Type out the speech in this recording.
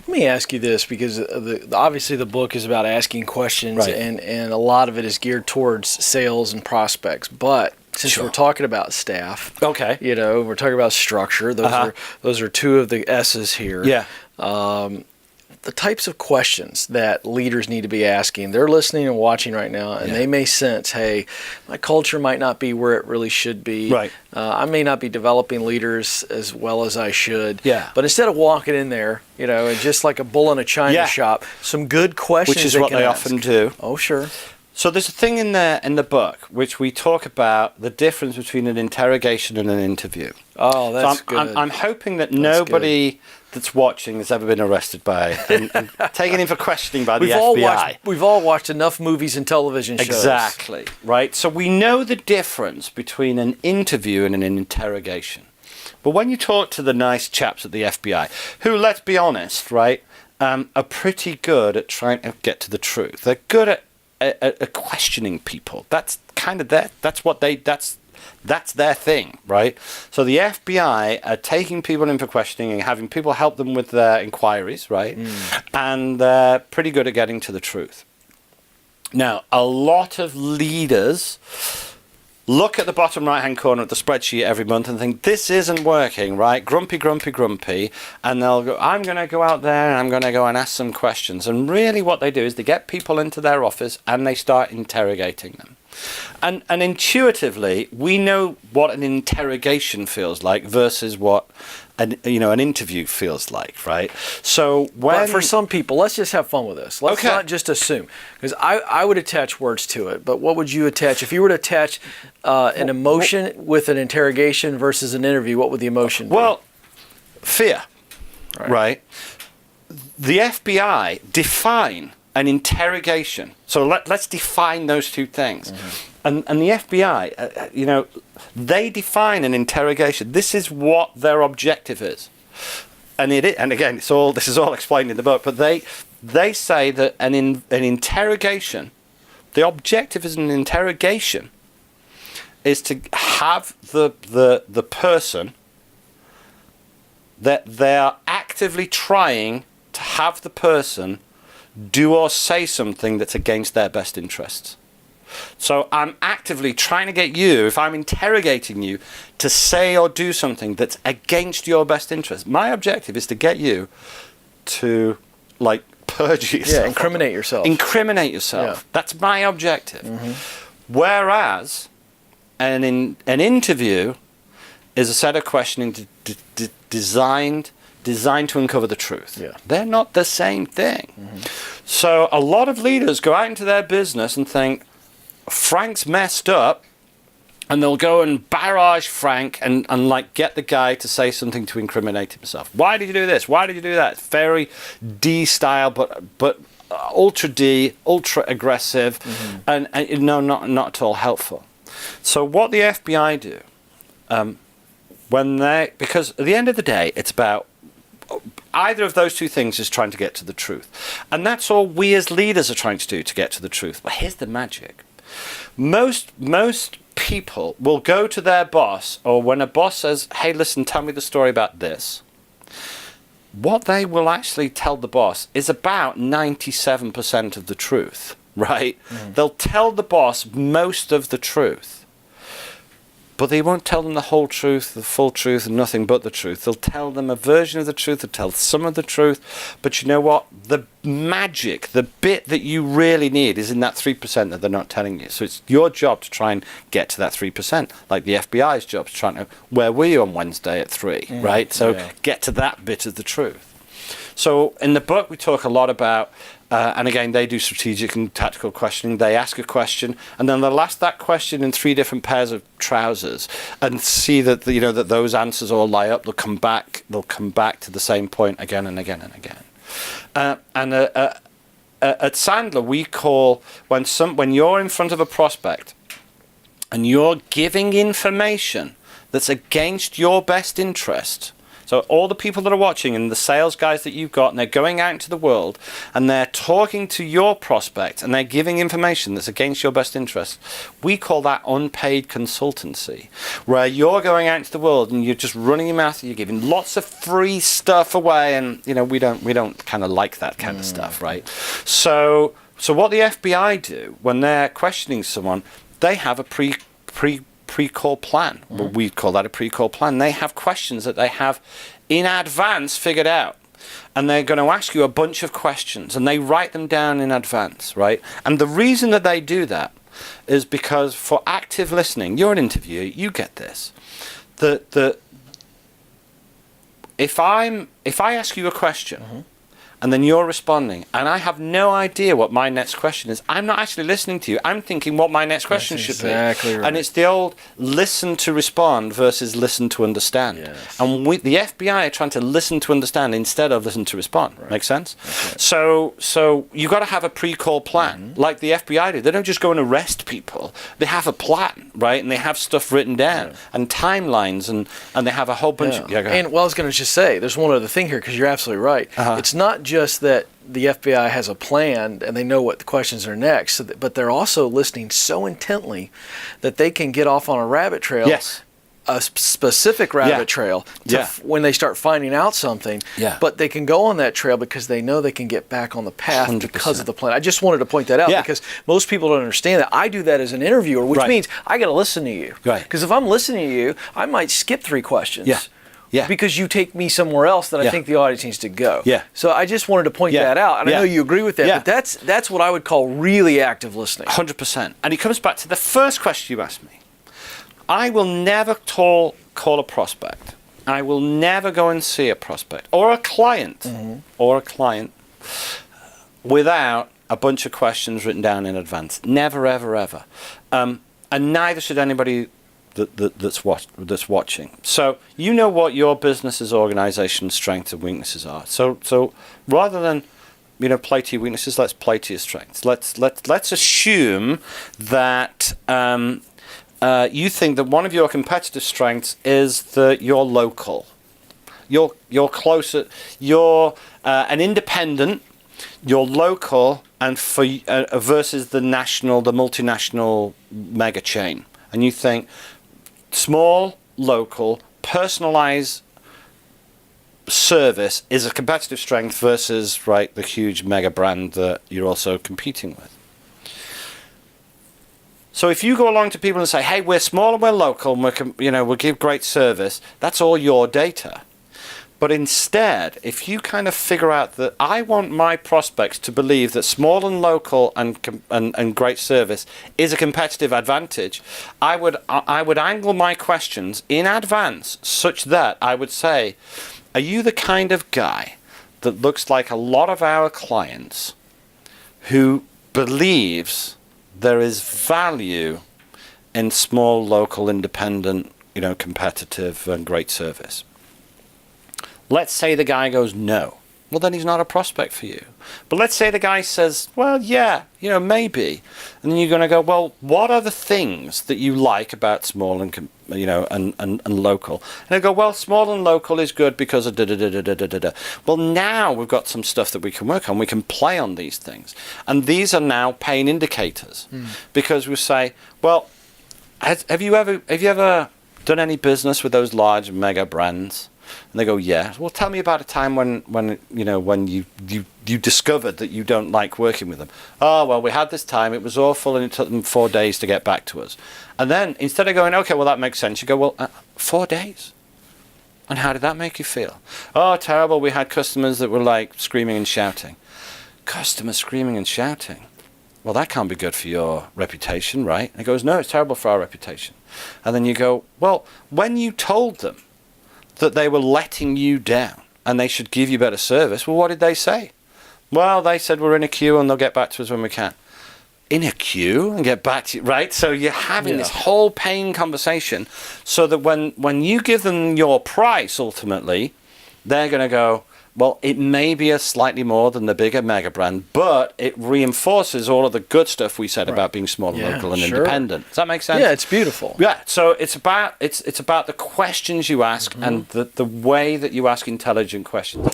Let me ask you this, because obviously the book is about asking questions, Right. and a lot of it is geared towards sales and prospects. But since we're talking about staff, Okay. we're talking about structure. Those are two of the S's here. Yeah. The types of questions that leaders need to be asking. They're listening and watching right now, and they may sense, hey, my culture might not be where it really should be. Right. I may not be developing leaders as well as I should. Yeah. But instead of walking in there, and just like a bull in a china shop, some good questions. Which is what they often do. Oh, sure. So there's a thing in there in the book which we talk about the difference between an interrogation and an interview. Oh, that's so good. I'm hoping that nobody that's watching has ever been arrested by and taken in for questioning by the FBI. We've all watched enough movies and television shows. Exactly, right? So we know the difference between an interview and an interrogation. But when you talk to the nice chaps at the FBI, who, let's be honest, right, are pretty good at trying to get to the truth. They're good at questioning people. That's kind of that's their thing, right? So the FBI are taking people in for questioning and having people help them with their inquiries, right? And they're pretty good at getting to the truth. Now, a lot of leaders look at the bottom right-hand corner of the spreadsheet every month and think, this isn't working, right? Grumpy, grumpy, grumpy. And they'll go, I'm going to go out there and I'm going to go and ask some questions. And really what they do is they get people into their office and they start interrogating them. And intuitively, we know what an interrogation feels like versus what an interview feels like, right? So but for some people, let's just have fun with this. Let's not just assume, because I would attach words to it. But what would you attach if you were to attach an emotion with an interrogation versus an interview? What would the emotion be? Well, fear, right? The FBI define an interrogation. So let's define those two things. And the FBI, they define an interrogation. This is what their objective is. And again, this is all explained in the book, but they say that an interrogation, the objective is an interrogation is to have the person that they are actively trying to have the person do or say something that's against their best interests. So I'm actively trying to get you, if I'm interrogating you, to say or do something that's against your best interest. My objective is to get you to, purge yourself. Yeah, incriminate yourself. Incriminate yourself. Yeah. That's my objective. Whereas an interview is a set of questioning designed to uncover the truth. Yeah. They're not the same thing. So a lot of leaders go out into their business and think, Frank's messed up, and they'll go and barrage Frank and get the guy to say something to incriminate himself. Why did you do this? Why did you do that? It's very D style, but ultra D, ultra aggressive, and not at all helpful. So what the FBI do, because at the end of the day, it's about either of those two things is trying to get to the truth. And that's all we as leaders are trying to do to get to the truth. But here's the magic. Most people will go to their boss, or when a boss says, hey, listen, tell me the story about this. What they will actually tell the boss is about 97% of the truth, right? They'll tell the boss most of the truth. But they won't tell them the whole truth, the full truth, and nothing but the truth. They'll tell them a version of the truth, they'll tell some of the truth. But you know what? The magic, the bit that you really need is in that 3% that they're not telling you. So it's your job to try and get to that 3%. Like the FBI's job to try and, where were you on Wednesday at 3, right? So get to that bit of the truth. So in the book, we talk a lot about, and again, they do strategic and tactical questioning. They ask a question, and then they'll ask that question in 3 different pairs of trousers, and see that that those answers all lie up. They'll come back to the same point again and again and again. At Sandler, we call when you're in front of a prospect, and you're giving information that's against your best interest, So all the people that are watching and the sales guys that you've got, and they're going out into the world and they're talking to your prospect and they're giving information that's against your best interests. We call that unpaid consultancy, where you're going out into the world and you're just running your mouth, you're giving lots of free stuff away, and we don't kind of like that kind of stuff, right? So what the FBI do when they're questioning someone, they have a pre-call plan. Well, we call that a pre-call plan. They have questions that they have in advance figured out. And they're going to ask you a bunch of questions, and they write them down in advance, right? And the reason that they do that is because for active listening, you're an interviewer, you get this. If I ask you a question, and then you're responding, and I have no idea what my next question is, I'm not actually listening to you. I'm thinking what my next question should be. Exactly right. And it's the old listen to respond versus listen to understand. Yes. And the FBI are trying to listen to understand instead of listen to respond. Right. Make sense? Right. So you've got to have a pre-call plan, like the FBI do. They don't just go and arrest people. They have a plan, right? And they have stuff written down and timelines, and they have a whole bunch of... And I was going to just say, there's one other thing here, because you're absolutely right. It's not just that the FBI has a plan and they know what the questions are next, but they're also listening so intently that they can get off on a rabbit trail. Yes. A specific rabbit trail when they start finding out something. Yeah. But they can go on that trail because they know they can get back on the path 100%. Because of the plan. I just wanted to point that out because most people don't understand that. I do that as an interviewer, which means I got to listen to you. Right. Because if I'm listening to you, I might skip 3 questions. Yeah. Yeah. Because you take me somewhere else that I think the audience needs to go. Yeah. So I just wanted to point that out. And I know you agree with that, but that's what I would call really active listening. 100%. And it comes back to the first question you asked me. I will never call a prospect. I will never go and see a prospect or a client without a bunch of questions written down in advance. Never, ever, ever. And neither should anybody that's watching. So you know what your business's organization's strengths and weaknesses are. So rather than play to your weaknesses, let's play to your strengths. Let's assume that you think that one of your competitive strengths is that you're local. You're closer. You're an independent. You're local, and versus the multinational mega chain, and you think. Small, local, personalized service is a competitive strength versus the huge mega brand that you're also competing with. So if you go along to people and say, "Hey, we're small and we're local, and we'll give great service," that's all your data. But instead, if you kind of figure out that I want my prospects to believe that small and local and great service is a competitive advantage, I would angle my questions in advance such that I would say, are you the kind of guy that looks like a lot of our clients who believes there is value in small, local, independent, competitive and great service? Let's say the guy goes, no. Well, then he's not a prospect for you. But let's say the guy says, well, yeah, maybe. And then you're going to go, well, what are the things that you like about small and local? And they go, well, small and local is good because of da-da-da-da-da-da-da. Well, now we've got some stuff that we can work on. We can play on these things. And these are now pain indicators. Because we say, well, have you ever done any business with those large mega brands? And they go, yeah. Well, tell me about a time when you discovered that you don't like working with them. Oh, well, we had this time. It was awful, and it took them 4 days to get back to us. And then instead of going, okay, well, that makes sense, you go, well, 4 days? And how did that make you feel? Oh, terrible. We had customers that were screaming and shouting. Customers screaming and shouting? Well, that can't be good for your reputation, right? And it goes, no, it's terrible for our reputation. And then you go, well, when you told them that they were letting you down and they should give you better service, well, what did they say? Well, they said we're in a queue and they'll get back to us when we can. In a queue and get back to you, right? So you're having this whole pain conversation so that when you give them your price, ultimately, they're going to go, Well, it may be a slightly more than the bigger mega brand, but it reinforces all of the good stuff we said about being small and local and independent. Does that make sense? Yeah, it's beautiful. Yeah, so it's about the questions you ask and the way that you ask intelligent questions.